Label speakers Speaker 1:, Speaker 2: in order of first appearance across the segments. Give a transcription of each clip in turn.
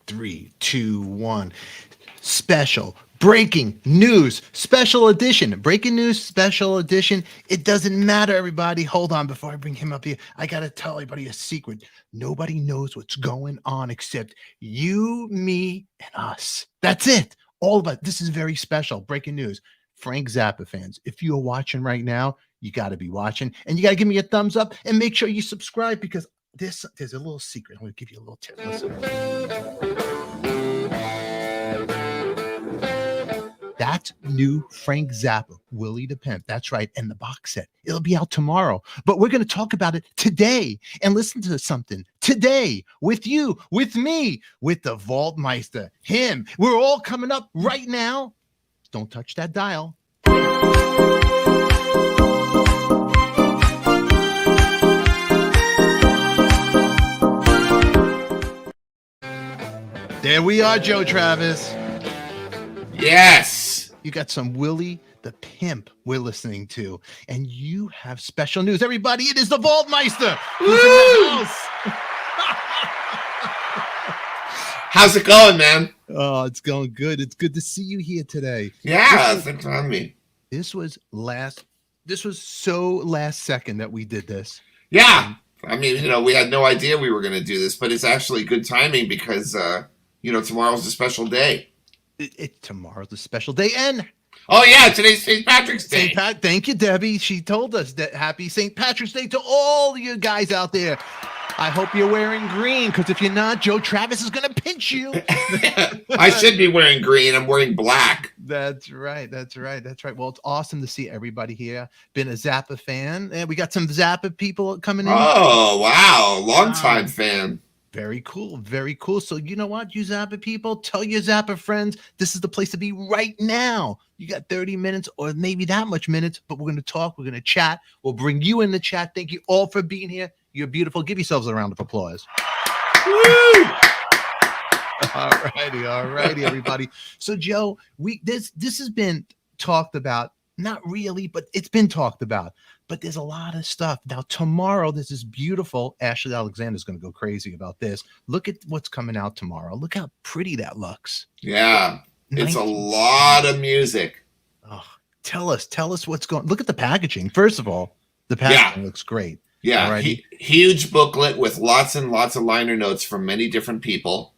Speaker 1: 3, 2, 1. Special breaking news special edition. Breaking news special edition. It doesn't matter, everybody. Hold on before I bring him up here. I got to tell everybody a secret. Nobody knows what's going on except you, me, and us. That's it. All of us. This is very special. Breaking news. Frank Zappa fans, if you're watching right now, you got to be watching and you got to give me a thumbs up and make sure you subscribe because there's a little secret. I'm going to give you a little tip. Listen. That's new Frank Zappa, Willie the Pimp. That's right. And the box set. It'll be out tomorrow. But we're going to talk about it today and listen to something today with you, with me, with the Vaultmeister, him. We're all coming up right now. Don't touch that dial. There we are, Joe Travers.
Speaker 2: Yes.
Speaker 1: You got some Willie the Pimp we're listening to, and you have special news. Everybody, it is the Vaultmeister who's in the house.
Speaker 2: How's it going, man?
Speaker 1: Oh, it's going good. It's good to see you here today.
Speaker 2: Yeah, thanks for having me.
Speaker 1: This was so last second that we did this.
Speaker 2: Yeah. I mean, we had no idea we were going to do this, but it's actually good timing because, tomorrow's a special day.
Speaker 1: Tomorrow's a special day. And
Speaker 2: oh, yeah, today's St. Patrick's Day.
Speaker 1: Thank you, Debbie. She told us that happy St. Patrick's Day to all you guys out there. I hope you're wearing green, because if you're not, Joe Travers is going to pinch you.
Speaker 2: I should be wearing green. I'm wearing black.
Speaker 1: That's right. Well, it's awesome to see everybody here. Been a Zappa fan, and we got some Zappa people coming in.
Speaker 2: Oh, wow. Long-time fan.
Speaker 1: Very cool. Very cool. So you know what, you Zappa people, tell your Zappa friends, this is the place to be right now. You got 30 minutes or maybe that much minutes, but we're going to talk. We're going to chat. We'll bring you in the chat. Thank you all for being here. You're beautiful. Give yourselves a round of applause. Woo! All righty, everybody. So Joe, this has been talked about. Not really, but it's been talked about. But there's a lot of stuff. Now, tomorrow, this is beautiful. Ashley Alexander's going to go crazy about this. Look at what's coming out tomorrow. Look how pretty that looks.
Speaker 2: Yeah. It's a lot of music.
Speaker 1: Oh, tell us what's going on. Look at the packaging. First of all, the packaging looks great.
Speaker 2: Yeah. Huge booklet with lots and lots of liner notes from many different people.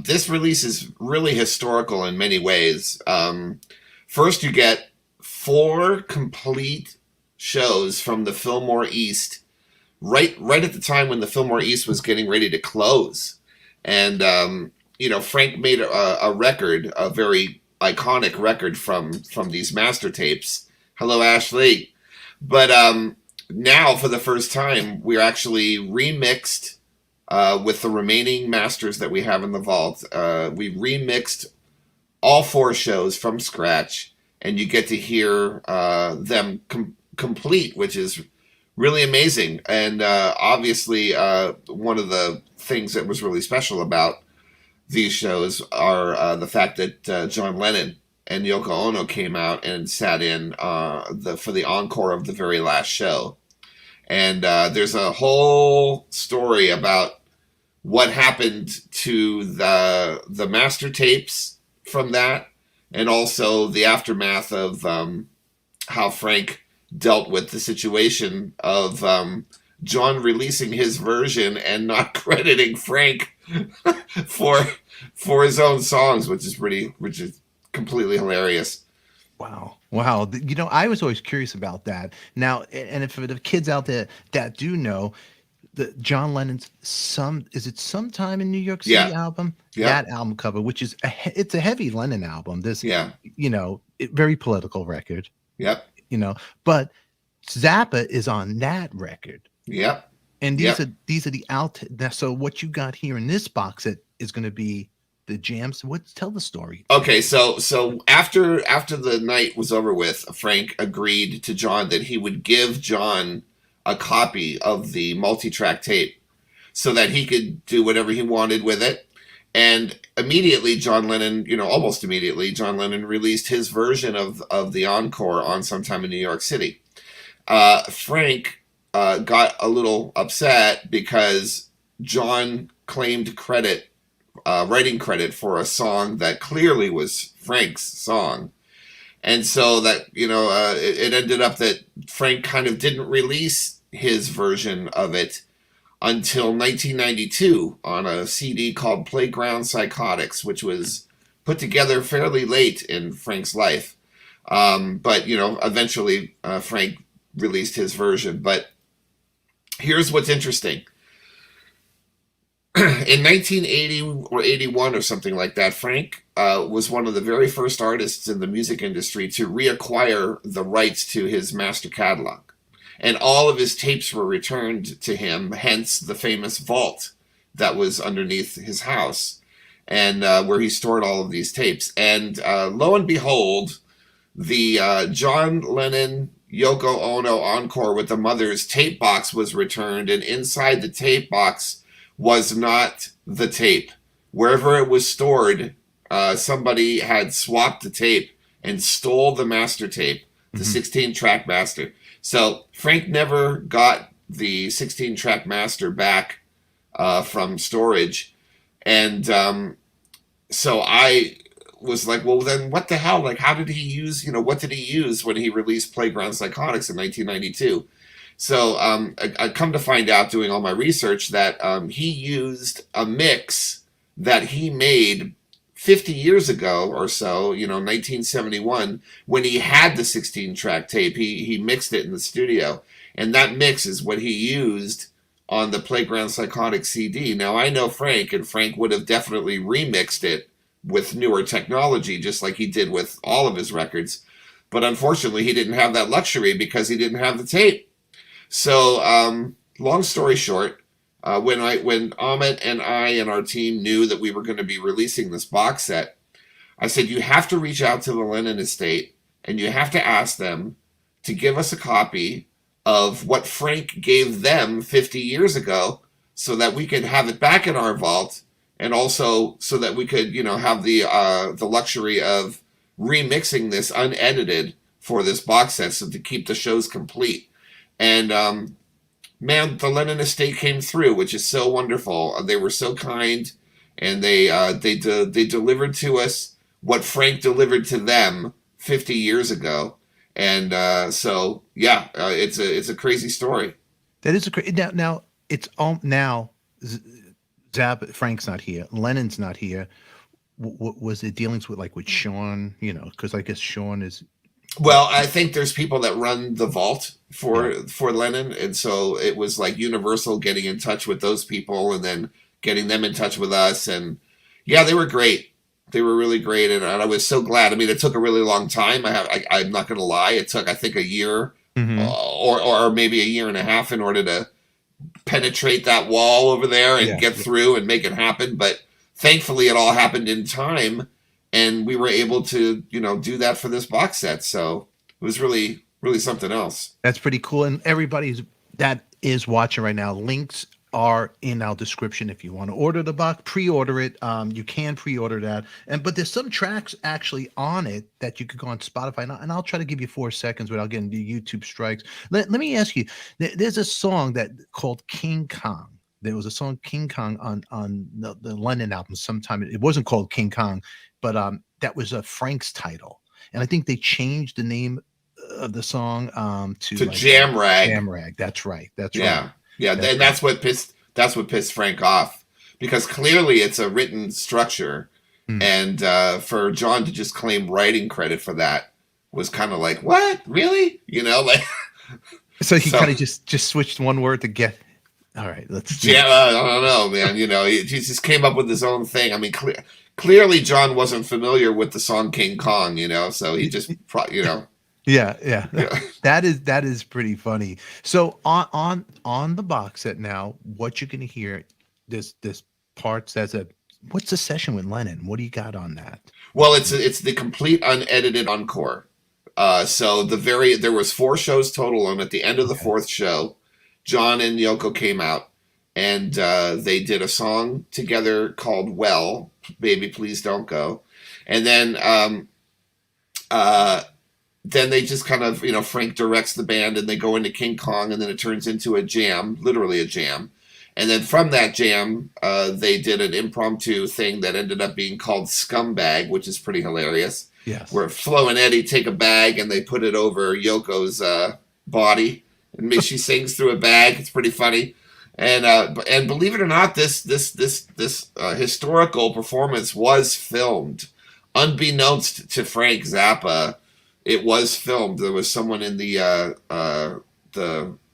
Speaker 2: This release is really historical in many ways. First, you get 4 complete shows from the Fillmore East, right at the time when the Fillmore East was getting ready to close. And, Frank made a record, a very iconic record from these master tapes. Hello, Ashley. But now, for the first time, we're actually remixed with the remaining masters that we have in the vault. We remixed all 4 shows from scratch, and you get to hear them complete, which is really amazing. And obviously, one of the things that was really special about these shows are the fact that John Lennon and Yoko Ono came out and sat in for the encore of the very last show. And there's a whole story about what happened to the master tapes from that, and also the aftermath of how Frank dealt with the situation of John releasing his version and not crediting Frank for his own songs, which is completely hilarious.
Speaker 1: Wow. I was always curious about that. Now, and if for the kids out there that do know, the John Lennon's Sometime in New York City album, that album cover, which is it's a heavy Lennon album. This, very political record.
Speaker 2: Yep.
Speaker 1: But Zappa is on that record.
Speaker 2: Yep.
Speaker 1: And these are the out. So what you got here in this box set is going to be the jams. Tell the story.
Speaker 2: Okay, so after the night was over with, Frank agreed to John that he would give John a copy of the multi-track tape so that he could do whatever he wanted with it. And immediately, almost immediately, John Lennon released his version of the encore on Sometime in New York City. Frank got a little upset because John claimed credit writing credit for a song that clearly was Frank's song. And so that, it ended up that Frank kind of didn't release his version of it until 1992 on a CD called Playground Psychotics, which was put together fairly late in Frank's life. But eventually Frank released his version. But here's what's interesting. In 1980 or 81 or something like that, Frank was one of the very first artists in the music industry to reacquire the rights to his master catalog. And all of his tapes were returned to him, hence the famous vault that was underneath his house, and where he stored all of these tapes. And lo and behold, the John Lennon Yoko Ono encore with the Mothers tape box was returned, and inside the tape box was not the tape. Wherever it was stored, somebody had swapped the tape and stole the master tape, the 16-track master. So Frank never got the 16-track master back from storage. And so I was like, well, then what the hell? Like, how did he use, what did he use when he released Playground Psychotics in 1992? So I come to find out, doing all my research, that he used a mix that he made 50 years ago or so, 1971, when he had the 16-track tape. He mixed it in the studio, and that mix is what he used on the Playground Psychotic CD. Now, I know Frank, and Frank would have definitely remixed it with newer technology, just like he did with all of his records. But unfortunately, he didn't have that luxury because he didn't have the tape. So, long story short, when Amit and I and our team knew that we were going to be releasing this box set, I said, you have to reach out to the Lennon estate and you have to ask them to give us a copy of what Frank gave them 50 years ago so that we could have it back in our vault, and also so that we could, have the luxury of remixing this unedited for this box set, so to keep the shows complete. And man, the Lennon estate came through, which is so wonderful. They were so kind, and they delivered to us what Frank delivered to them 50 years ago. And so yeah, it's a crazy story.
Speaker 1: That is a crazy. Now it's now Zappa. Frank's not here. Lennon's not here. Was it dealings with Sean? Because I guess Sean is.
Speaker 2: Well, I think there's people that run the vault for Lennon, and so it was like Universal getting in touch with those people and then getting them in touch with us. And yeah, they were great. They were really great, and I was so glad. I mean, it took a really long time. I'm not going to lie. It took, I think, a year or maybe a year and a half in order to penetrate that wall over there and get through and make it happen. But thankfully, it all happened in time. And we were able to, do that for this box set. So it was really, really something else.
Speaker 1: That's pretty cool. And everybody that is watching right now, links are in our description. If you want to order the box, pre-order it. You can pre-order that. But there's some tracks actually on it that you could go on Spotify. And I'll try to give you 4 seconds without getting the YouTube strikes. Let me ask you, there's a song called King Kong. There was a song King Kong on the Lennon album sometime. It wasn't called King Kong, but that was Frank's title. And I think they changed the name of the song to
Speaker 2: Jam Rag.
Speaker 1: Jam Rag. That's right. Right.
Speaker 2: Yeah. And that's what pissed Frank off, because clearly it's a written structure. And for John to just claim writing credit for that was kind of like, what? Really?
Speaker 1: So he kind of just switched one word to get. All right, let's.
Speaker 2: Yeah, I don't know, man. He just came up with his own thing. I mean, clearly John wasn't familiar with the song King Kong, so he just,
Speaker 1: Yeah. That is pretty funny. So on the box set now, what you're gonna hear, this parts what's the session with Lennon? What do you got on that?
Speaker 2: Well, it's the complete unedited encore. So there was 4 shows total, and at the end of the 4th show, John and Yoko came out, and they did a song together called "Well, Baby, Please Don't Go," and then they just kind of, Frank directs the band, and they go into King Kong, and then it turns into a jam, literally a jam, And then from that jam, they did an impromptu thing that ended up being called Scumbag, which is pretty hilarious.
Speaker 1: Yes.
Speaker 2: Where Flo and Eddie take a bag and they put it over Yoko's body, and she sings through a bag. It's pretty funny. And believe it or not, this historical performance was filmed, unbeknownst to Frank Zappa. It was filmed. There was someone in the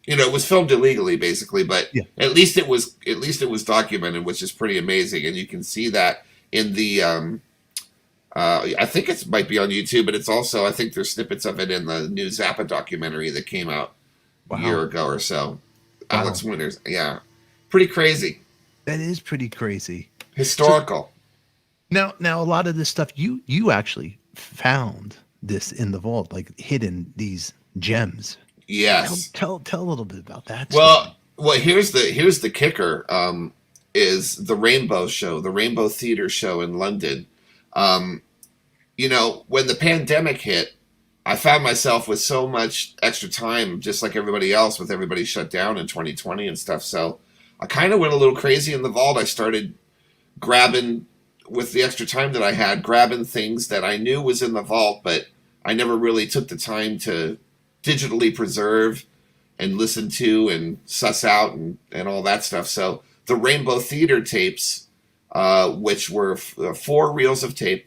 Speaker 2: it was filmed illegally, basically, but
Speaker 1: yeah.
Speaker 2: at least it was documented, which is pretty amazing. And you can see that in the I think it might be on YouTube, but it's also, I think there's snippets of it in the new Zappa documentary that came out a year ago or so. Wow. Alex Winters, yeah, pretty crazy.
Speaker 1: That is pretty crazy.
Speaker 2: Historical.
Speaker 1: So, now a lot of this stuff you actually found this in the vault, like hidden these gems.
Speaker 2: Yes.
Speaker 1: Tell a little bit about that.
Speaker 2: Well, here's the kicker. Is the Rainbow Show, the Rainbow Theatre Show in London. When the pandemic hit, I found myself with so much extra time, just like everybody else, with everybody shut down in 2020 and stuff. So I kind of went a little crazy in the vault. I started grabbing, with the extra time that I had, grabbing things that I knew was in the vault, but I never really took the time to digitally preserve and listen to and suss out and all that stuff. So the Rainbow Theater tapes, which were 4 reels of tape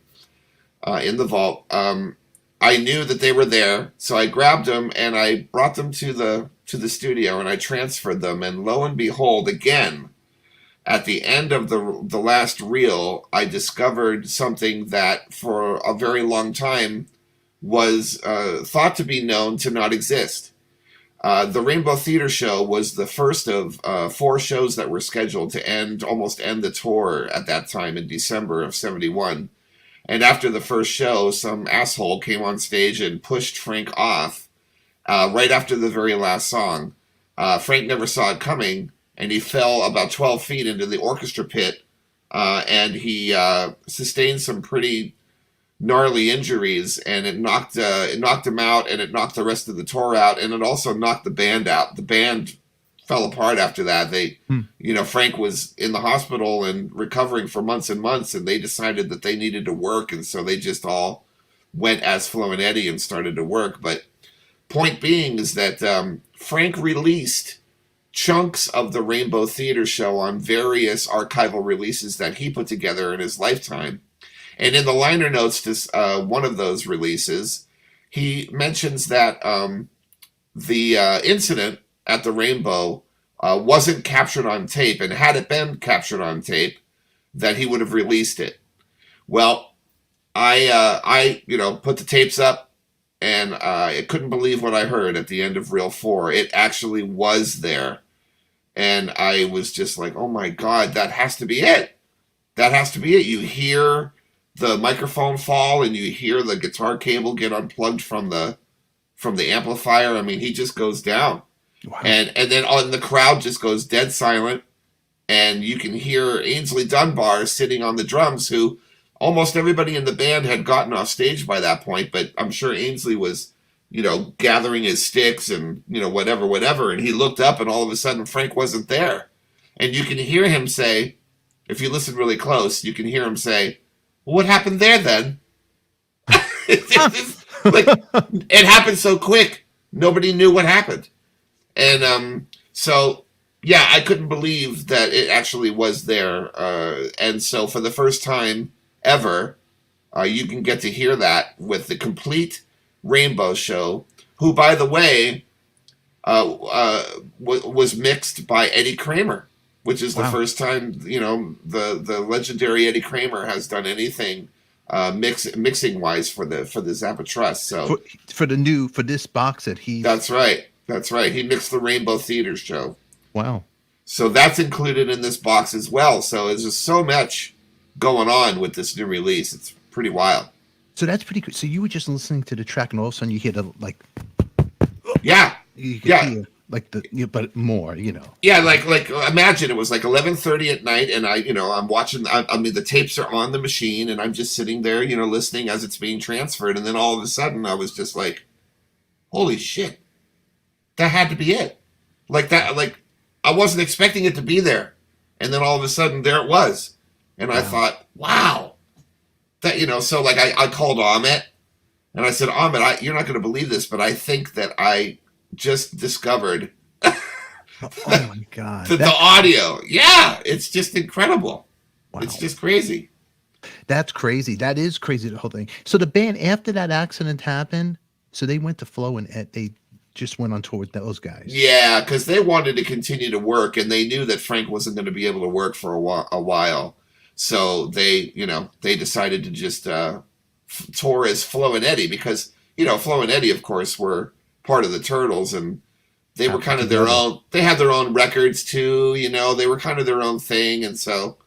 Speaker 2: in the vault, I knew that they were there, so I grabbed them and I brought them to the studio and I transferred them. And lo and behold, again, at the end of the last reel, I discovered something that for a very long time was thought to be known to not exist. The Rainbow Theatre Show was the first of 4 shows that were scheduled to almost end the tour at that time in December of '71. And after the first show, some asshole came on stage and pushed Frank off right after the very last song. Frank never saw it coming, and he fell about 12 feet into the orchestra pit, and he sustained some pretty gnarly injuries, and it knocked him out, and it knocked the rest of the tour out, and it also knocked the band out. The band fell apart after that. Frank was in the hospital and recovering for months and months, and they decided that they needed to work, and so they just all went as Flo and Eddie and started to work. But point being is that Frank released chunks of the Rainbow Theatre Show on various archival releases that he put together in his lifetime. And in the liner notes to one of those releases, he mentions that the incident at the Rainbow wasn't captured on tape, and had it been captured on tape, that he would have released it. Well, I put the tapes up, and I couldn't believe what I heard at the end of reel 4. It actually was there. And I was just like, oh my God, that has to be it. That has to be it. You hear the microphone fall, and you hear the guitar cable get unplugged from the amplifier. I mean, he just goes down. Wow. And then the crowd just goes dead silent, and you can hear Ainsley Dunbar sitting on the drums, who almost everybody in the band had gotten off stage by that point, but I'm sure Ainsley was, gathering his sticks and, whatever, and he looked up, and all of a sudden Frank wasn't there. And you can hear him say, if you listen really close, you can hear him say, well, what happened there then? It happened so quick, nobody knew what happened. And so, yeah, I couldn't believe that it actually was there. And so for the first time ever, you can get to hear that with the complete Rainbow Show, who, by the way, was mixed by Eddie Kramer, which is the first time, the legendary Eddie Kramer has done anything mixing wise for the Zappa Trust. So
Speaker 1: for this box that he...
Speaker 2: That's right. He mixed the Rainbow Theatre Show.
Speaker 1: Wow.
Speaker 2: So that's included in this box as well. So there's just so much going on with this new release. It's pretty wild.
Speaker 1: So that's pretty cool. So you were just listening to the track, and all of a sudden you hear hear but more,
Speaker 2: Yeah, like imagine it was like 11:30 at night, and I'm watching. I mean, the tapes are on the machine, and I'm just sitting there, listening as it's being transferred, and then all of a sudden I was just like, "Holy shit, that had to be it!" Like that, like I wasn't expecting it to be there. And then all of a sudden there it was. And I thought, wow. That, so like I called Ahmet and I said, Ahmet, you're not going to believe this, but I think that I just discovered
Speaker 1: Oh my God.
Speaker 2: the audio. Yeah, it's just incredible. Wow. It's just crazy.
Speaker 1: That's crazy. That is crazy, the whole thing. So the band, after that accident happened, so they went to Flo and they just went on tour with those guys.
Speaker 2: Yeah, because they wanted to continue to work, and they knew that Frank wasn't going to be able to work for a while. So they decided to just tour as Flo and Eddie, because, Flo and Eddie, of course, were part of the Turtles, and they were kind of their own. They had their own records too, they were kind of their own thing. And so,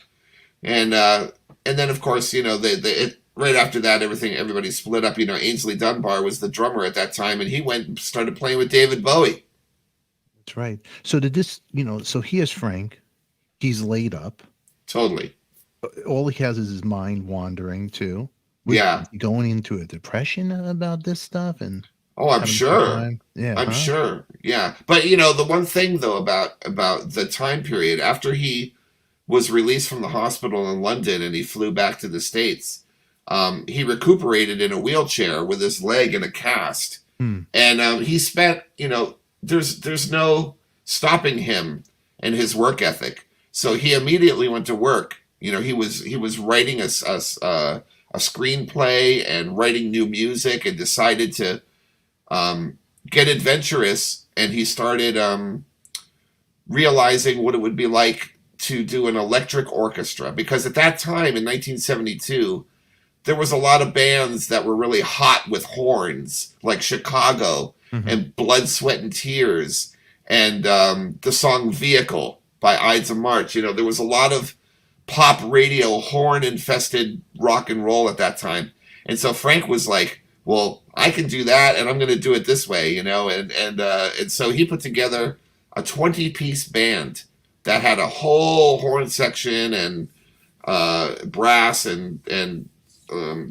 Speaker 2: and then of course, right after that, everybody split up. Ainsley Dunbar was the drummer at that time, and he went and started playing with David Bowie.
Speaker 1: That's right. So did this, so here's Frank. He's laid up.
Speaker 2: Totally.
Speaker 1: All he has is his mind wandering too.
Speaker 2: Yeah.
Speaker 1: Going into a depression about this stuff and.
Speaker 2: Oh, I'm sure.
Speaker 1: Yeah,
Speaker 2: I'm sure. Yeah. But, the one thing, though, about the time period, after he was released from the hospital in London and he flew back to the States, he recuperated in a wheelchair with his leg in a cast. And he spent, there's no stopping him and his work ethic. So he immediately went to work. He was writing a screenplay and writing new music, and decided to get adventurous, and he started realizing what it would be like to do an electric orchestra, because at that time in 1972 there was a lot of bands that were really hot with horns, like Chicago and Blood, Sweat and Tears, and the song Vehicle by Ides of March. There was a lot of pop radio horn infested rock and roll at that time, and so Frank was like, well, I can do that, and I'm going to do it this way, and so he put together a 20-piece band that had a whole horn section and brass and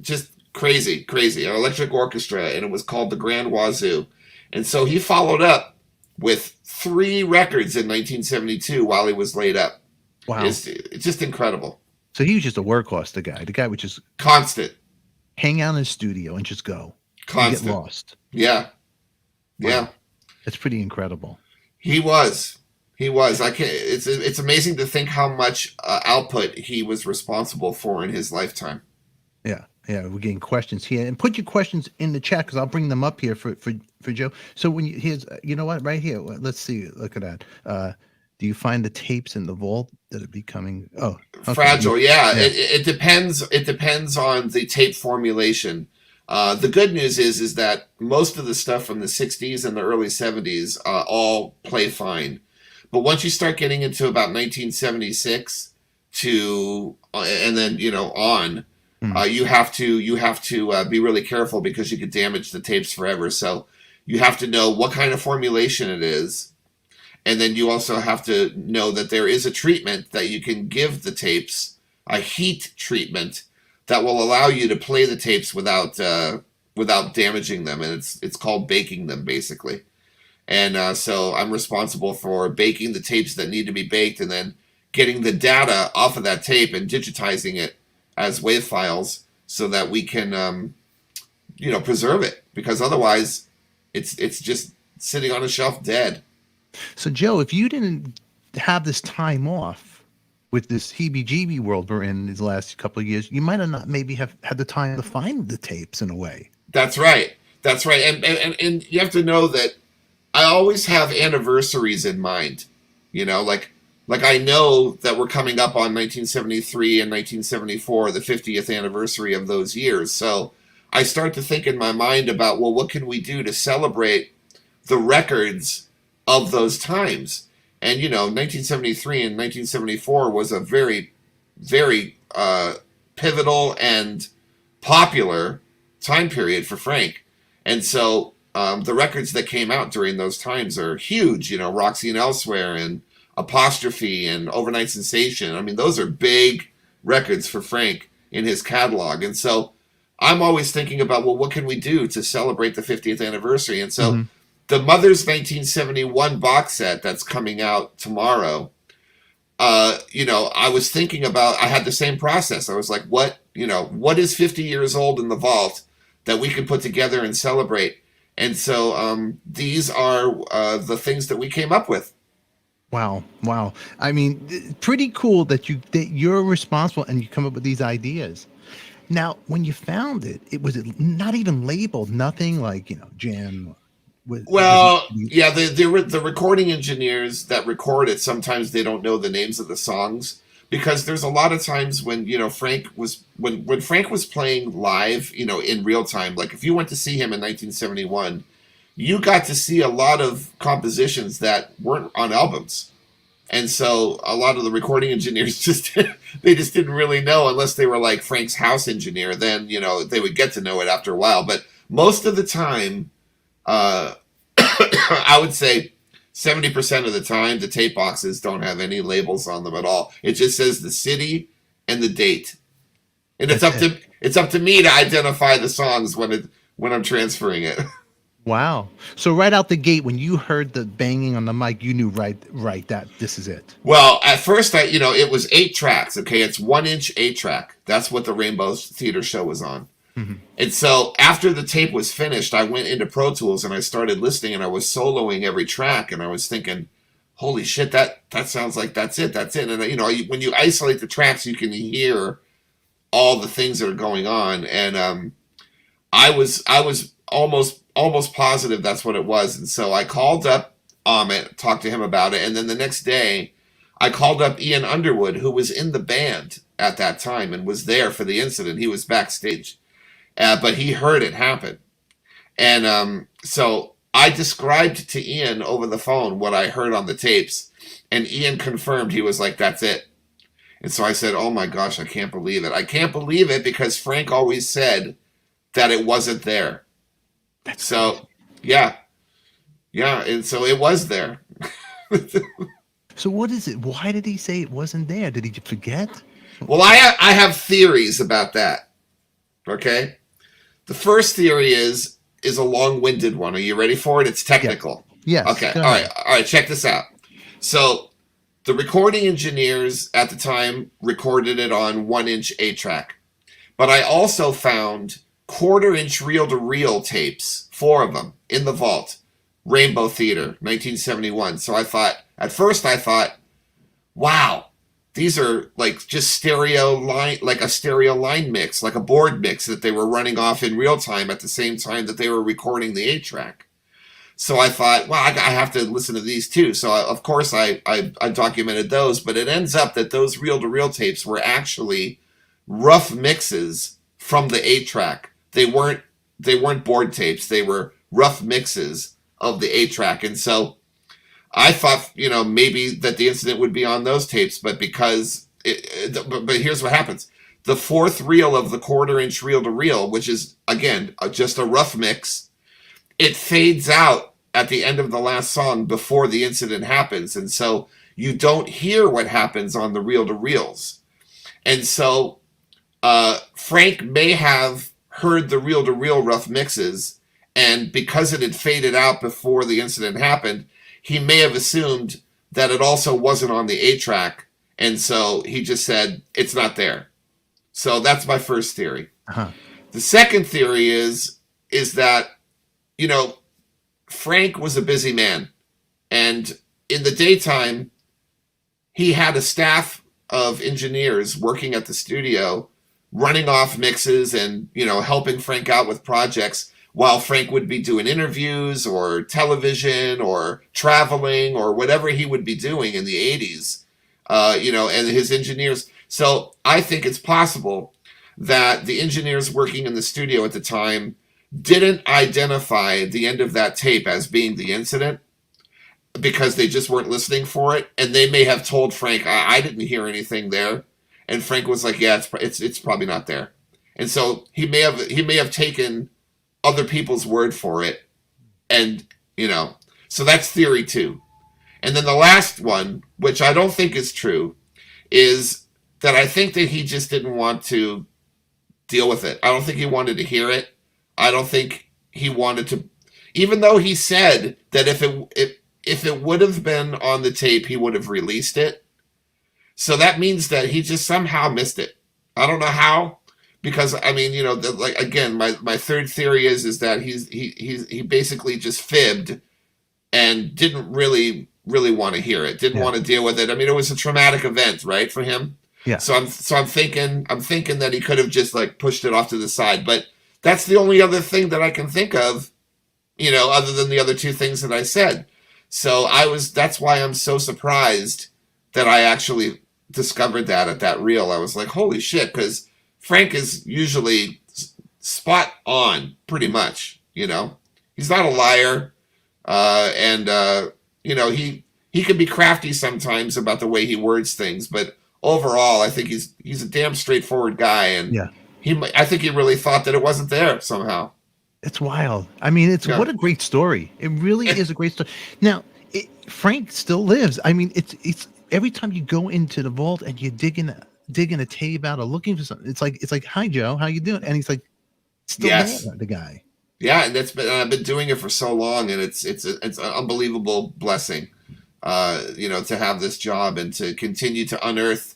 Speaker 2: just crazy, an electric orchestra, and it was called the Grand Wazoo. And so he followed up with 3 records in 1972 while he was laid up.
Speaker 1: Wow,
Speaker 2: it's just incredible.
Speaker 1: So he was just a workhorse, the guy would just
Speaker 2: constant.
Speaker 1: Hang out in his studio and just go.
Speaker 2: Constant.
Speaker 1: Get lost.
Speaker 2: Yeah.
Speaker 1: Wow.
Speaker 2: Yeah.
Speaker 1: It's pretty incredible.
Speaker 2: He was. I can't. It's amazing to think how much output he was responsible for in his lifetime.
Speaker 1: Yeah. We're getting questions here, and put your questions in the chat because I'll bring them up here for Joe. So when here's, what, right here. Let's see. Look at that. Do you find the tapes in the vault that are becoming
Speaker 2: fragile? Yeah. It depends. It depends on the tape formulation. The good news is that most of the stuff from the 60s and the early 70s all play fine. But once you start getting into about 1976 and then on, you have to be really careful, because you could damage the tapes forever. So you have to know what kind of formulation it is. And then you also have to know that there is a treatment that you can give the tapes, a heat treatment that will allow you to play the tapes without damaging them, and it's called baking them, basically. And so I'm responsible for baking the tapes that need to be baked, and then getting the data off of that tape and digitizing it as WAV files so that we can preserve it, because otherwise it's just sitting on a shelf dead.
Speaker 1: So Joe, if you didn't have this time off with this heebie-jeebie world we're in these last couple of years, you might have not maybe have had the time to find the tapes in a way.
Speaker 2: That's right. And you have to know that I always have anniversaries in mind. Like I know that we're coming up on 1973 and 1974, the 50th anniversary of those years. So I start to think in my mind about, well, what can we do to celebrate the records of those times? And 1973 and 1974 was a very, very pivotal and popular time period for Frank. And so the records that came out during those times are huge. Roxy and Elsewhere and Apostrophe and Overnight Sensation. I mean, those are big records for Frank in his catalog. And so I'm always thinking about, well, what can we do to celebrate the 50th anniversary? And so the Mother's 1971 box set that's coming out tomorrow, I was thinking about, I had the same process. I was like, what is 50 years old in the vault that we can put together and celebrate? And so these are the things that we came up with.
Speaker 1: Wow. Wow. I mean, pretty cool that you're responsible and you come up with these ideas. Now, when you found it, it was not even labeled, nothing like, jam.
Speaker 2: Well, yeah, the recording engineers that record it, sometimes they don't know the names of the songs, because there's a lot of times when, Frank was when Frank was playing live, in real time. Like if you went to see him in 1971, you got to see a lot of compositions that weren't on albums. And so a lot of the recording engineers they just didn't really know, unless they were like Frank's house engineer. Then, they would get to know it after a while. But most of the time, I would say 70% of the time, the tape boxes don't have any labels on them at all. It just says the city and the date. And it's up to me to identify the songs when I'm transferring it.
Speaker 1: Wow. So right out the gate, when you heard the banging on the mic, you knew right that this is it.
Speaker 2: Well, at first, it was 8 tracks. Okay, it's 1-inch 8-track. That's what the Rainbow Theater show was on. Mm-hmm. And so after the tape was finished, I went into Pro Tools and I started listening, and I was soloing every track, and I was thinking, holy shit, that sounds like that's it. And when you isolate the tracks, you can hear all the things that are going on. And I was almost positive that's what it was. And so I called up Amit, talked to him about it, and then the next day I called up Ian Underwood, who was in the band at that time and was there for the incident. He was backstage, but he heard it happen. And so I described to Ian over the phone what I heard on the tapes, and Ian confirmed. He was like, that's it. And so I said, oh my gosh, I can't believe it. I can't believe it, because Frank always said that it wasn't there. So, yeah. And so it was there.
Speaker 1: So what is it? Why did he say it wasn't there? Did he forget?
Speaker 2: Well, I have theories about that. Okay. The first theory is a long-winded one. Are you ready for it? It's technical.
Speaker 1: Yes.
Speaker 2: Okay. All right. Check this out. So the recording engineers at the time recorded it on 1-inch 8-track. But I also found 1/4-inch reel-to-reel tapes, 4 of them, in the vault. Rainbow Theater, 1971. So at first I thought, wow, these are like just stereo line, like a stereo line mix, like a board mix that they were running off in real time at the same time that they were recording the 8-track. So I thought, well, I have to listen to these too. So of course I documented those, but it ends up that those reel-to-reel tapes were actually rough mixes from the 8-track. They weren't board tapes. They were rough mixes of the 8-track. And so I thought, maybe that the incident would be on those tapes, but because but here's what happens. The 4th reel of the 1/4-inch reel-to-reel, which is, again, just a rough mix, it fades out at the end of the last song before the incident happens. And so you don't hear what happens on the reel-to-reels. And so Frank may have heard the reel-to-reel rough mixes, and because it had faded out before the incident happened, he may have assumed that it also wasn't on the 8-track, and so he just said, it's not there. So that's my first theory. Uh-huh. The second theory is that, Frank was a busy man, and in the daytime, he had a staff of engineers working at the studio, running off mixes and, helping Frank out with projects, while Frank would be doing interviews or television or traveling or whatever he would be doing in the 80s, and his engineers. So I think it's possible that the engineers working in the studio at the time didn't identify the end of that tape as being the incident, because they just weren't listening for it. And they may have told Frank, I didn't hear anything there. And Frank was like, yeah, it's probably not there. And so he may have taken other people's word for it. And, so that's theory 2. And then the last one, which I don't think is true, is that I think that he just didn't want to deal with it. I don't think he wanted to hear it. I don't think he wanted to, even though he said that if it would have been on the tape, he would have released it. So that means that he just somehow missed it. I don't know how, because I mean, you know, like again, my third theory is that he basically just fibbed and didn't really want to hear it, didn't want to deal with it. I mean, it was a traumatic event, right, for him.
Speaker 1: Yeah.
Speaker 2: So I'm thinking that he could have just like pushed it off to the side, but that's the only other thing that I can think of, you know, other than the other two things that I said. So that's why I'm so surprised that I actually discovered that at that reel. I was like, holy shit, because Frank is usually spot on pretty much, you know. He's not a liar, and you know, he can be crafty sometimes about the way he words things, but overall I think he's a damn straightforward guy, and I think he really thought that it wasn't there somehow.
Speaker 1: It's wild. I mean, what a great story. It really is a great story. Now, Frank still lives. I mean, it's every time you go into the vault and you're digging a tape out or looking for something, it's like, hi Joe, how you doing? And he's like, still there, the guy.
Speaker 2: Yeah, and I've been doing it for so long, and it's an unbelievable blessing, you know, to have this job and to continue to unearth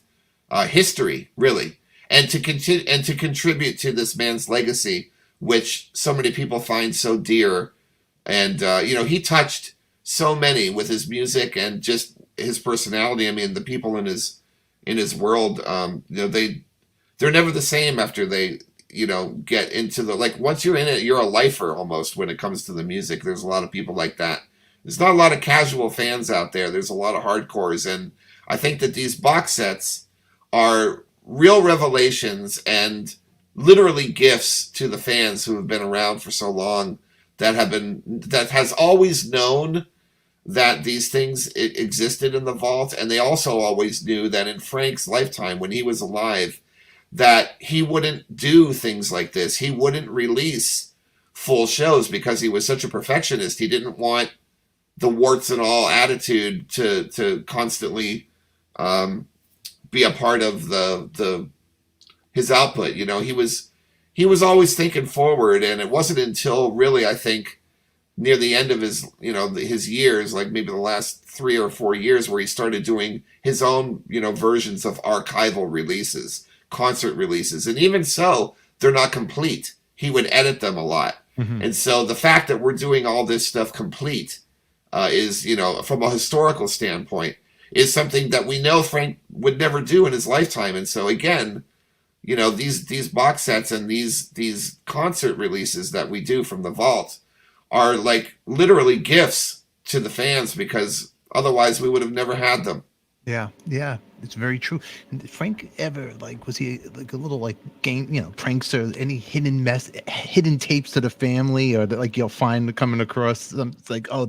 Speaker 2: history, really, and to contribute to this man's legacy, which so many people find so dear. And you know, he touched so many with his music and just his personality. I mean, the people in his world, you know, they're never the same after they, you know, get into like, once you're in it, you're a lifer almost when it comes to the music. There's a lot of people like that. There's not a lot of casual fans out there. There's a lot of hardcores. And I think that these box sets are real revelations and literally gifts to the fans who have been around for so long, that has always known that these things existed in the vault. And they also always knew that in Frank's lifetime, when he was alive, that he wouldn't do things like this. He wouldn't release full shows because he was such a perfectionist. He didn't want the warts and all attitude to constantly be a part of his output. You know, he was always thinking forward, and it wasn't until really, I think, near the end of his, you know, his years, like maybe the last 3 or 4 years, where he started doing his own, you know, versions of archival releases, concert releases. And even so, they're not complete. He would edit them a lot. Mm-hmm. And so the fact that we're doing all this stuff complete is, you know, from a historical standpoint, is something that we know Frank would never do in his lifetime. And so again, you know, these box sets and these concert releases that we do from the vault are like literally gifts to the fans, because otherwise we would have never had them.
Speaker 1: Yeah, it's very true. And Frank ever, like, was he like a little like game, you know, pranks or any hidden tapes to the family, or that like you'll find coming across some? It's like, oh,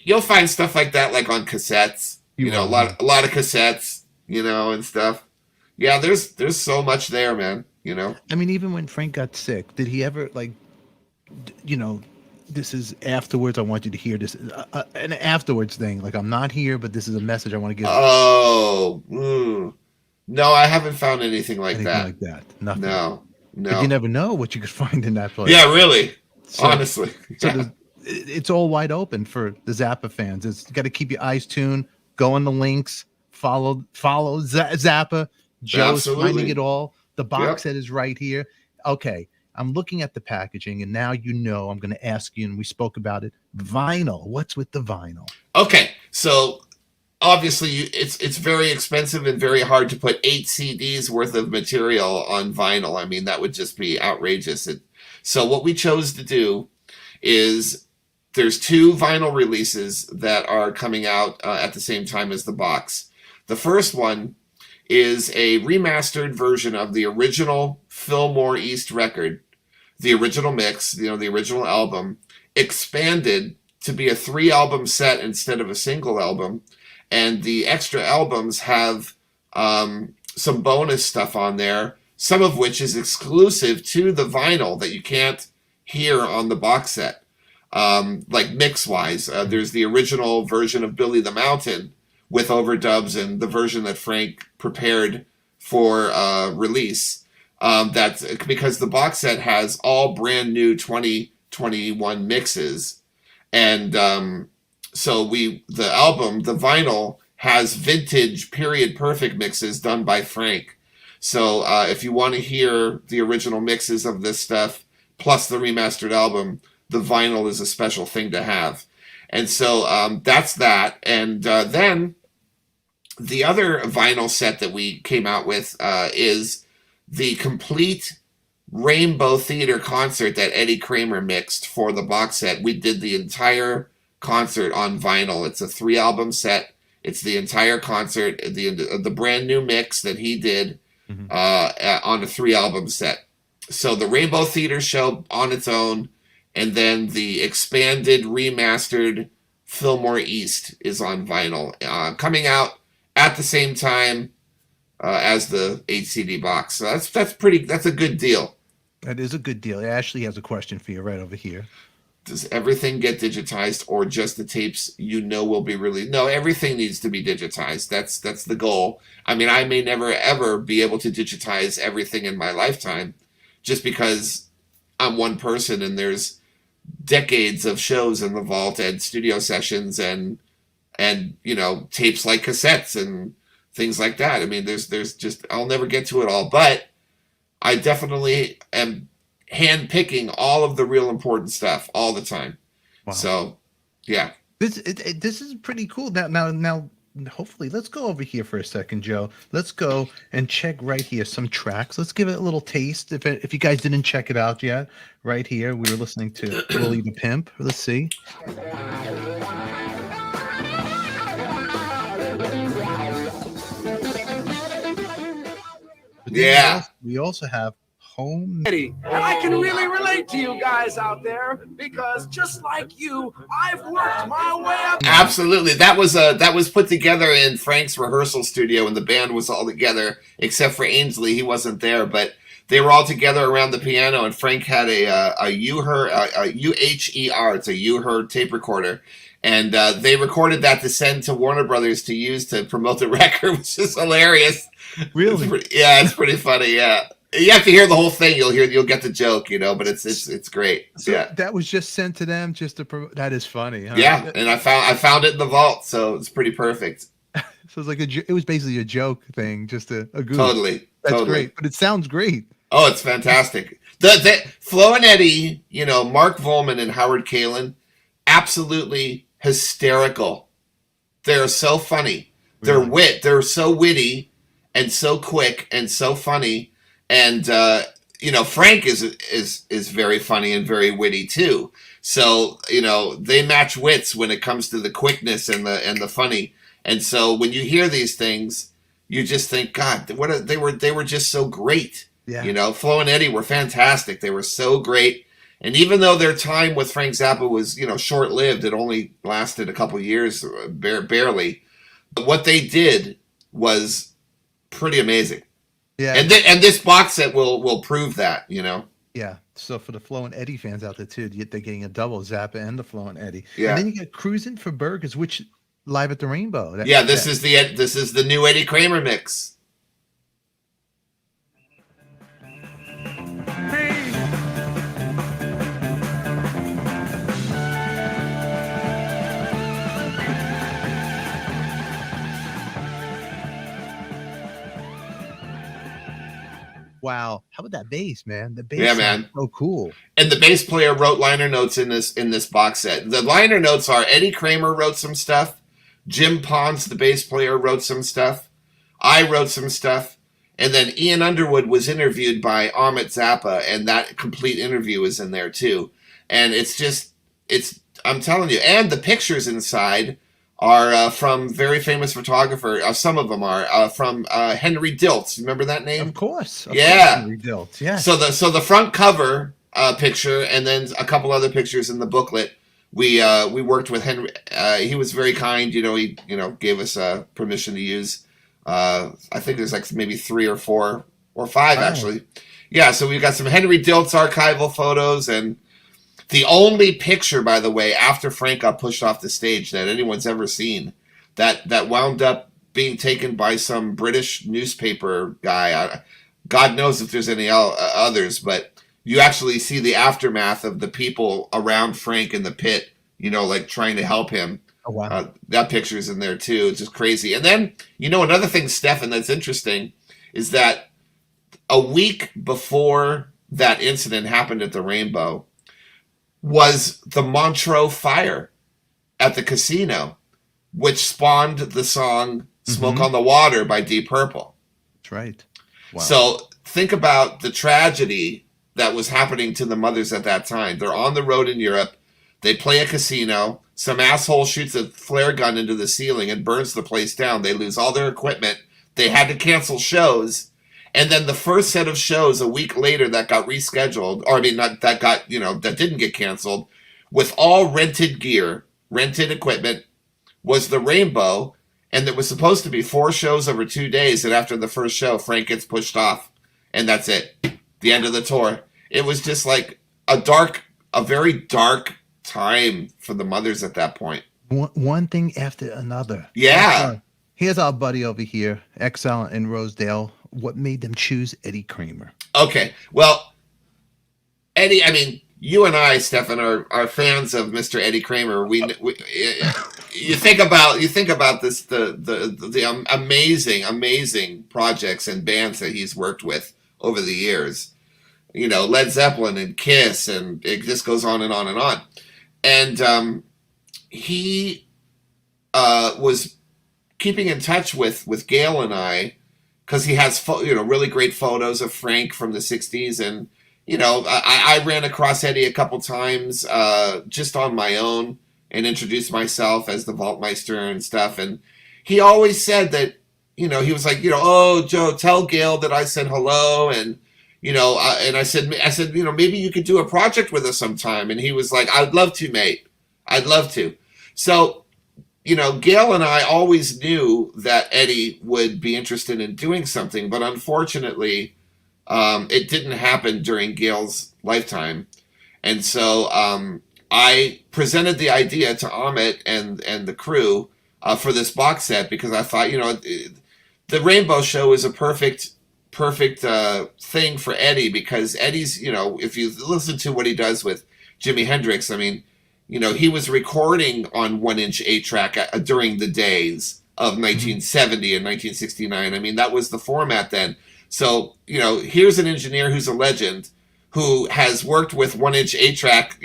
Speaker 2: you'll find stuff like that, like on cassettes. You know, a lot of cassettes, you know, and stuff. Yeah, there's so much there, man. You know,
Speaker 1: I mean, even when Frank got sick, did he ever like, you know, this is afterwards, I want you to hear this, an afterwards thing, like, I'm not here, but this is a message I want to give.
Speaker 2: Oh, no, I haven't found anything like that.
Speaker 1: Nothing.
Speaker 2: No.
Speaker 1: But you never know what you could find in that place.
Speaker 2: Yeah, really. Honestly.
Speaker 1: So it's all wide open for the Zappa fans. It's got to keep your eyes tuned. Go on the links. Follow Zappa. Joe's finding it all. The box set is right here. Okay. I'm looking at the packaging, and now you know I'm going to ask you, and we spoke about it, vinyl. What's with the vinyl? Okay,
Speaker 2: so obviously it's very expensive and very hard to put 8 CDs worth of material on vinyl. I mean, that would just be outrageous. So what we chose to do is there's 2 vinyl releases that are coming out at the same time as the box. The first one is a remastered version of the original Fillmore East record, the original mix, you know, the original album, expanded to be a 3-album set instead of a single album. And the extra albums have some bonus stuff on there, some of which is exclusive to the vinyl that you can't hear on the box set. Like mix-wise, there's the original version of Billy the Mountain with overdubs, and the version that Frank prepared for release. That's because the box set has all brand new 2021 mixes, And so the album, the vinyl, has vintage period perfect mixes done by Frank. So if you want to hear the original mixes of this stuff plus the remastered album, the vinyl is a special thing to have. And so that's that. And then the other vinyl set that we came out with is the complete Rainbow Theater concert that Eddie Kramer mixed for the box set. We did the entire concert on vinyl. It's a 3-album set. It's the entire concert, the brand new mix that he did on a 3-album set. So the Rainbow Theater show on its own, and then the expanded, remastered Fillmore East is on vinyl, coming out at the same time as the 8 CD box. So that's a good deal.
Speaker 1: That is a good deal. Ashley has a question for you right over here.
Speaker 2: Does everything get digitized, or just the tapes will be released? No, everything needs to be digitized. That's the goal. I mean, I may never ever be able to digitize everything in my lifetime, just because I'm one person and there's decades of shows in the vault and studio sessions and tapes like cassettes and things like that. I mean, there's just, I'll never get to it all, but I definitely am hand-picking all of the real important stuff all the time. Wow. So, yeah.
Speaker 1: This is pretty cool. Now, hopefully, let's go over here for a second, Joe. Let's go and check right here some tracks. Let's give it a little taste. If you guys didn't check it out yet, right here, we were listening to Willie the Pimp. Let's see.
Speaker 2: Yeah.
Speaker 1: We also have Home.
Speaker 3: And I can really relate to you guys out there, because just like you, I've worked my way up.
Speaker 2: Absolutely. That was put together in Frank's rehearsal studio, and the band was all together except for Ainsley. He wasn't there, but they were all together around the piano, and Frank had a UHER, it's a UHER tape recorder. And they recorded that to send to Warner Brothers to use to promote the record, which is hilarious.
Speaker 1: Really?
Speaker 2: It's pretty funny. Yeah, you have to hear the whole thing. You'll get the joke, but it's great.
Speaker 1: So
Speaker 2: yeah,
Speaker 1: that was just sent to them just to promote. That is funny. Huh?
Speaker 2: Yeah, and I found it in the vault, so it's pretty perfect.
Speaker 1: So it's like it was basically a joke thing, just a goof.
Speaker 2: Totally.
Speaker 1: That's great, but it sounds great.
Speaker 2: Oh, it's fantastic. The Flo and Eddie, Mark Volman and Howard Kalin, absolutely hysterical. They're so funny.
Speaker 1: Really?
Speaker 2: They're so witty and so quick and so funny. And Frank is very funny and very witty too. So they match wits when it comes to the quickness and the funny. And so when you hear these things, you just think, God, they were just so great.
Speaker 1: Yeah.
Speaker 2: Flo and Eddie were fantastic. They were so great. And even though their time with Frank Zappa was, short-lived, it only lasted a couple years, barely. But what they did was pretty amazing.
Speaker 1: Yeah.
Speaker 2: And this box set will prove that,
Speaker 1: Yeah. So for the Flo and Eddie fans out there too, they're getting a double, Zappa and the Flo and Eddie.
Speaker 2: Yeah.
Speaker 1: And then you get Cruising for Burgers, which Live at the Rainbow.
Speaker 2: This is the new Eddie Kramer mix.
Speaker 1: Wow, how about that bass, man? The bass,
Speaker 2: yeah, man,
Speaker 1: is so cool.
Speaker 2: And the bass player wrote liner notes in this box set. The liner notes are Eddie Kramer wrote some stuff, Jim Pons, the bass player, wrote some stuff, I wrote some stuff, and then Ian Underwood was interviewed by Ahmet Zappa, and that complete interview is in there too. And I'm telling you, and the pictures inside are from very famous photographer. Some of them are from Henry Diltz. Remember that name?
Speaker 1: Of course.
Speaker 2: Henry
Speaker 1: Diltz. Yeah.
Speaker 2: So the front cover picture, and then a couple other pictures in the booklet. We worked with Henry. He was very kind. He gave us permission to use. I think there's like maybe 3 or 4 or 5 actually. Yeah. So we've got some Henry Diltz archival photos, and the only picture, by the way, after Frank got pushed off the stage that anyone's ever seen, that wound up being taken by some British newspaper guy. God knows if there's any others, but you actually see the aftermath of the people around Frank in the pit like trying to help him.
Speaker 1: Oh, wow.
Speaker 2: That picture's in there too. It's just crazy. And then, another thing, Stefan, that's interesting is that a week before that incident happened at the Rainbow was the Montreux fire at the casino, which spawned the song Smoke on the Water by Deep Purple.
Speaker 1: That's right. Wow.
Speaker 2: So think about the tragedy that was happening to the mothers at that time. They're on the road in Europe. They play a casino. Some asshole shoots a flare gun into the ceiling and burns the place down. They lose all their equipment. They had to cancel shows. And then the first set of shows a week later that got rescheduled, or I mean, not that got, that didn't get canceled, with all rented gear, rented equipment, was the Rainbow. And there was supposed to be 4 shows over 2 days. And after the first show, Frank gets pushed off. And that's it. The end of the tour. It was just like a very dark time for the mothers at that point.
Speaker 1: One thing after another.
Speaker 2: Yeah.
Speaker 1: Here's our buddy over here, Exile in Rosedale. What made them choose Eddie Kramer?
Speaker 2: Okay. Well, Eddie, I mean, you and I, Stefan, are fans of Mr. Eddie Kramer. We you think about this the amazing projects and bands that he's worked with over the years. Led Zeppelin and Kiss, and it just goes on and on and on. And he was keeping in touch with Gail and I, because he has really great photos of Frank from the 60s. And I ran across Eddie a couple times just on my own and introduced myself as the Vaultmeister and stuff. And he always said that, he was like, oh, Joe, tell Gail that I said hello. And, and I said, maybe you could do a project with us sometime. And he was like, I'd love to, mate. I'd love to. So, Gail and I always knew that Eddie would be interested in doing something, but unfortunately, it didn't happen during Gail's lifetime. And so I presented the idea to Amit and the crew for this box set, because I thought, the Rainbow Show is a perfect thing for Eddie, because Eddie's, if you listen to what he does with Jimi Hendrix, I mean, he was recording on 1-inch 8-track during the days of 1970 and 1969. I mean, that was the format then. So, here's an engineer who's a legend, who has worked with 1-inch 8-track,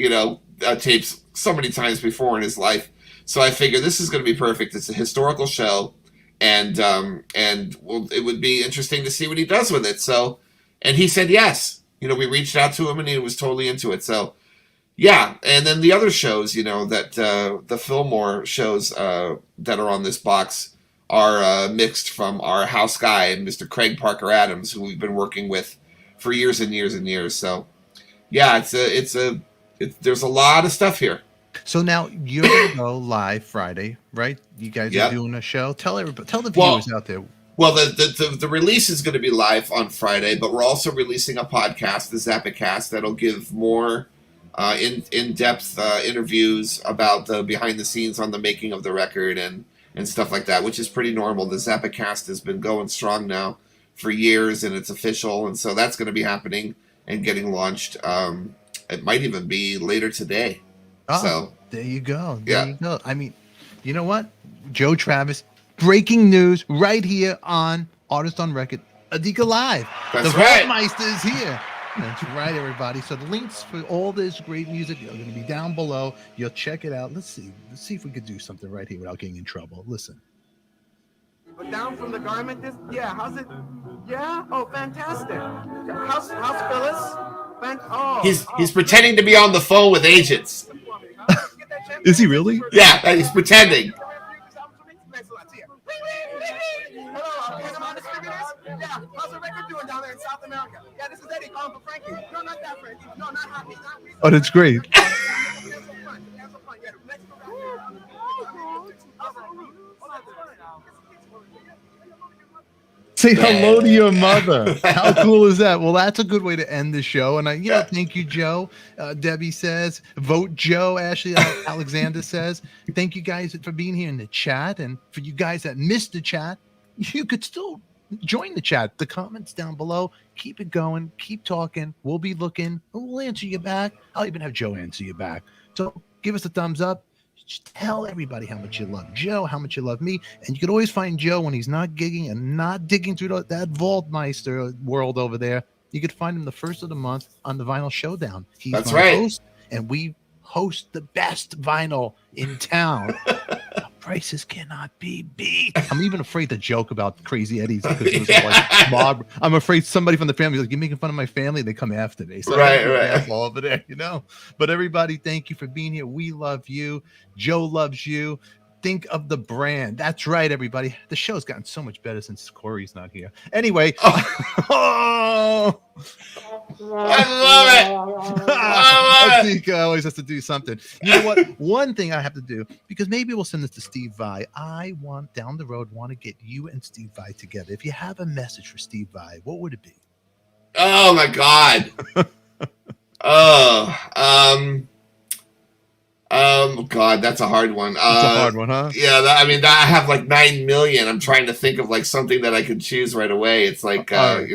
Speaker 2: tapes so many times before in his life. So I figure this is going to be perfect. It's a historical show, and it would be interesting to see what he does with it. So, and he said yes. We reached out to him, and he was totally into it. So, yeah. And then the other shows, that the Fillmore shows that are on this box are mixed from our house guy, Mr. Craig Parker Adams, who we've been working with for years and years and years. So, yeah, there's a lot of stuff here.
Speaker 1: So now you're gonna go live Friday, right? You guys are doing a show. Tell everybody, tell the viewers out there.
Speaker 2: Well, the release is going to be live on Friday, but we're also releasing a podcast, the Zappa Cast, that'll give more in-depth interviews about the behind the scenes on the making of the record and stuff like that, which is pretty normal. The Zappa Cast has been going strong now for years, and it's official, and so that's going to be happening and getting launched. It might even be later today.
Speaker 1: Oh, so there you go. There you go. I mean, you know what? Joe Travers, breaking news right here on Artist on Record, ADIKA Live.
Speaker 2: That's
Speaker 1: the
Speaker 2: right.
Speaker 1: Vaultmeister is here. That's right, everybody. So the links for all this great music are going to be down below. You'll check it out. Let's see if we could do something right here without getting in trouble. Listen.
Speaker 3: But down from the garment, how's it? Yeah, oh, fantastic. How's Phyllis?
Speaker 2: He's pretending to be on the phone with agents.
Speaker 1: Is he really?
Speaker 2: Yeah, he's pretending.
Speaker 3: Yeah, how's the record doing down there in South America? Yeah, this is Eddie calling for Frankie. No, not that Frankie. No, not happy.
Speaker 1: Oh, that's great. Say hello to your mother. How cool is that? Well, that's a good way to end the show. And thank you, Joe. Debbie says, vote Joe. Ashley Alexander says, thank you guys for being here in the chat. And for you guys that missed the chat, you could still join the chat. The comments down below. Keep it going. Keep talking. We'll be looking. We'll answer you back. I'll even have Joe answer you back. So give us a thumbs up. Just tell everybody how much you love Joe, how much you love me. And you can always find Joe when he's not gigging and not digging through that Vaultmeister world over there. You could find him the first of the month on the Vinyl Showdown. He's
Speaker 2: That's
Speaker 1: my
Speaker 2: right.
Speaker 1: host, and we host the best vinyl in town. Prices cannot be beat. I'm even afraid to joke about Crazy Eddie's because it was like mob. I'm afraid somebody from the family is like, you're making fun of my family. They come after me. So
Speaker 2: right.
Speaker 1: All over there, you know. But everybody, thank you for being here. We love you. Joe loves you. Think of the brand. That's right, everybody. The show's gotten so much better since Corey's not here. Anyway. Oh.
Speaker 2: I love it.
Speaker 1: I think I always have to do something. You know what? One thing I have to do, because maybe we'll send this to Steve Vai. I want down the road, want to get you and Steve Vai together. If you have a message for Steve Vai, what would it be?
Speaker 2: Oh my God. God, that's a hard one.
Speaker 1: It's a hard one, huh?
Speaker 2: Yeah, I have like 9 million. I'm trying to think of like something that I could choose right away. It's like,
Speaker 1: But,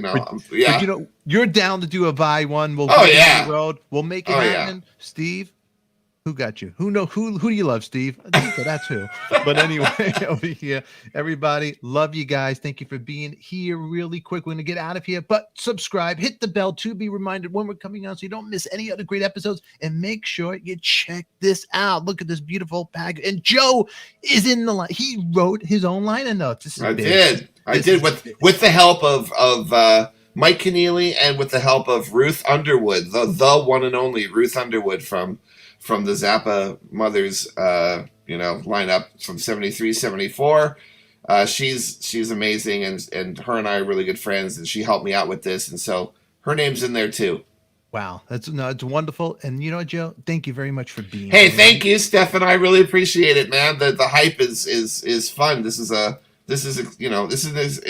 Speaker 2: yeah.
Speaker 1: you know, you're down to do a Vai one. We'll
Speaker 2: Oh,
Speaker 1: get
Speaker 2: yeah.
Speaker 1: down the road. We'll make it
Speaker 2: Oh,
Speaker 1: happen. Yeah. Steve, who got you? Who do you love, Steve? Adika, that's who. But anyway, over here, everybody, love you guys. Thank you for being here. Really quick, we're gonna get out of here, but subscribe, hit the bell to be reminded when we're coming out, so you don't miss any other great episodes. And make sure you check this out. Look at this beautiful package. And Joe is in the line. He wrote his own liner notes.
Speaker 2: I did with the help of Mike Keneally and with the help of Ruth Underwood, the one and only Ruth Underwood from the Zappa Mothers, lineup from 73, 74. She's amazing, and her and I are really good friends, and she helped me out with this, and so her name's in there too. Wow,
Speaker 1: it's wonderful. And you know what, Joe? Thank you very much for being
Speaker 2: here. Hey,
Speaker 1: here.
Speaker 2: thank you, Stefan. I really appreciate it, man. The hype is fun. This is an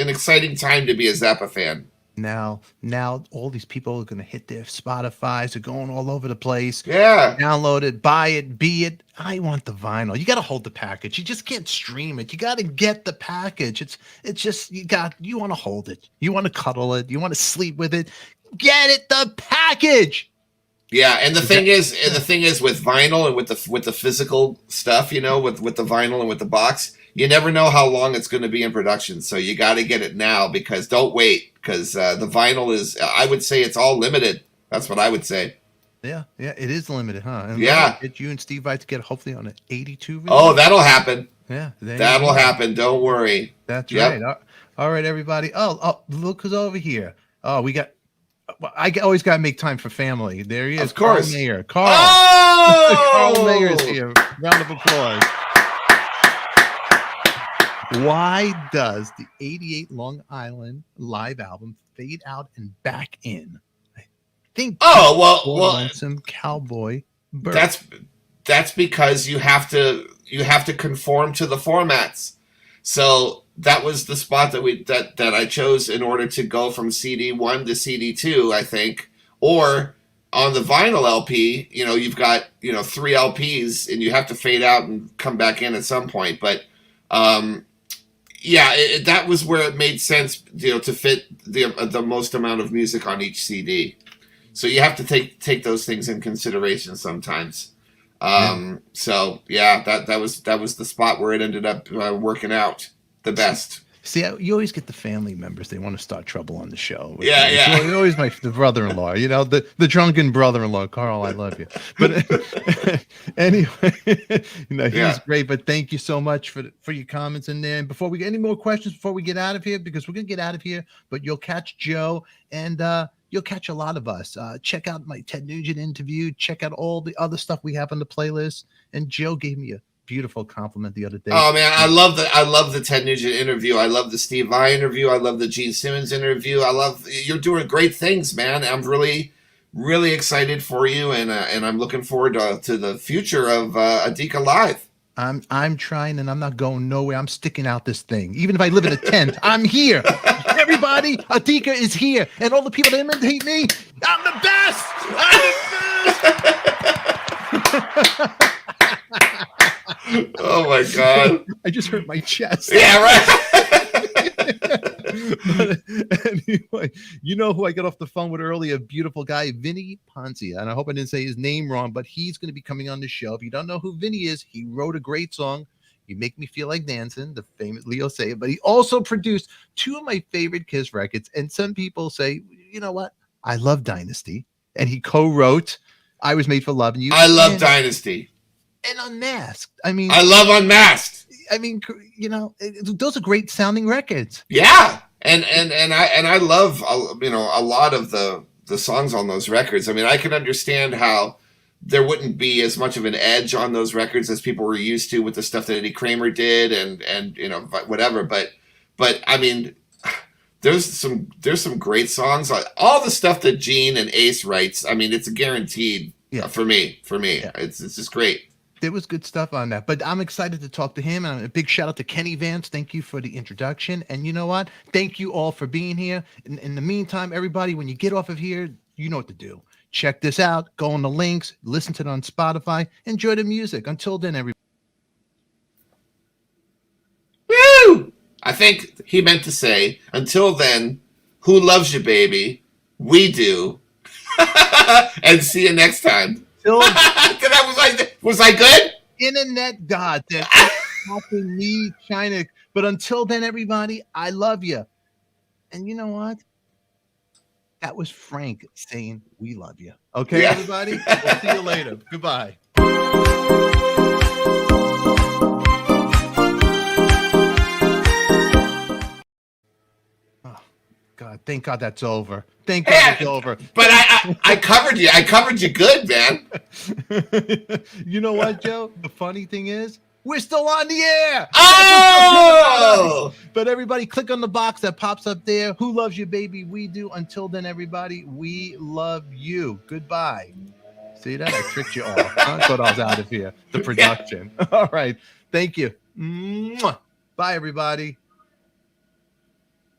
Speaker 2: exciting time to be a Zappa fan.
Speaker 1: Now all these people are going to hit their Spotify's. They're going all over the place.
Speaker 2: Yeah.
Speaker 1: Download it, buy it, be it. I want the vinyl. You got to hold the package. You just can't stream it. You got to get the package. It's just, you want to hold it. You want to cuddle it. You want to sleep with it. Get it, the package.
Speaker 2: Yeah. And the thing is with vinyl and with the physical stuff, with the vinyl and with the box, you never know how long it's going to be in production. So you got to get it now, because don't wait, because the vinyl is, I would say it's all limited. That's what I would say.
Speaker 1: Yeah, it is limited, huh? And
Speaker 2: yeah.
Speaker 1: Get you and Steve Vai to get hopefully on an 82 release.
Speaker 2: Oh, that'll happen.
Speaker 1: Yeah.
Speaker 2: That'll happen. Don't worry.
Speaker 1: That's right. All right, everybody. Oh, look who's over here. Oh, I always got to make time for family. There he is.
Speaker 2: Of course.
Speaker 1: Carl Mayer. Carl.
Speaker 2: Oh!
Speaker 1: Carl Mayer is here. Round of applause. Why does the 88 Long Island live album fade out and back in? I think.
Speaker 2: Lonesome
Speaker 1: Cowboy Bird.
Speaker 2: That's because you have to conform to the formats. So that was the spot that I chose in order to go from CD1 to CD2, I think. Or on the vinyl LP, you've got 3 LPs and you have to fade out and come back in at some point. But that was where it made sense, to fit the most amount of music on each CD. So you have to take those things in consideration sometimes. So yeah, that was the spot where it ended up working out the best.
Speaker 1: See, you always get the family members. They want to start trouble on the show.
Speaker 2: Yeah.
Speaker 1: So you're always the brother-in-law, the drunken brother-in-law. Carl, I love you. But anyway, he's great. But thank you so much for your comments in there. And before we get any more questions, before we get out of here, because we're going to get out of here, but you'll catch Joe and you'll catch a lot of us. Check out my Ted Nugent interview. Check out all the other stuff we have on the playlist. And Joe gave me a beautiful compliment the other day.
Speaker 2: Oh man, I love the Ted Nugent interview. I love the Steve Vai interview. I love the Gene Simmons interview. You're doing great things, man. I'm really, really excited for you, and I'm looking forward to the future of ADIKA Live.
Speaker 1: I'm trying, and I'm not going nowhere. I'm sticking out this thing. Even if I live in a tent, I'm here. Everybody, ADIKA is here, and all the people that imitate me, I'm the best.
Speaker 2: Oh my God!
Speaker 1: I just hurt my chest.
Speaker 2: Yeah, right.
Speaker 1: But anyway, you know who I got off the phone with earlier? Beautiful guy, Vinny Ponzia. And I hope I didn't say his name wrong, but he's going to be coming on the show. If you don't know who Vinny is, he wrote a great song, You Make Me Feel Like Dancing, the famous Leo say it, but he also produced two of my favorite Kiss records. And some people say, you know what? I love Dynasty. And he co-wrote I Was Made for Loving You.
Speaker 2: I love Dynasty.
Speaker 1: And Unmasked. I mean,
Speaker 2: I love Unmasked.
Speaker 1: I mean, you know, those are great sounding records.
Speaker 2: Yeah. And I love, you know, a lot of the songs on those records. I mean, I can understand how there wouldn't be as much of an edge on those records as people were used to with the stuff that Eddie Kramer did and you know, whatever. But I mean, there's some great songs. All the stuff that Gene and Ace writes, I mean, it's a guaranteed for me. Yeah. It's just great.
Speaker 1: There was good stuff on that, but I'm excited to talk to him. And a big shout out to Kenny Vance. Thank you for the introduction. And you know what? Thank you all for being here. In the meantime, everybody, when you get off of here, you know what to do. Check this out. Go on the links. Listen to it on Spotify. Enjoy the music. Until then, everybody.
Speaker 2: Woo! I think he meant to say, until then, who loves you, baby? We do. And see you next time. Was I good?
Speaker 1: Internet God, that's helping me, China. But until then, everybody, I love you. And you know what? That was Frank saying we love you. Okay, everybody? We'll see you later. Goodbye. Oh, God, thank God that's over. Thank God it's over.
Speaker 2: But I covered you. I covered you good, man.
Speaker 1: You know what, Joe? The funny thing is, we're still on the air.
Speaker 2: Oh!
Speaker 1: But everybody, click on the box that pops up there. Who loves you, baby? We do. Until then, everybody, we love you. Goodbye. See that? I tricked you all. I thought I was out of here. The production. All right. Thank you. Mwah. Bye, everybody.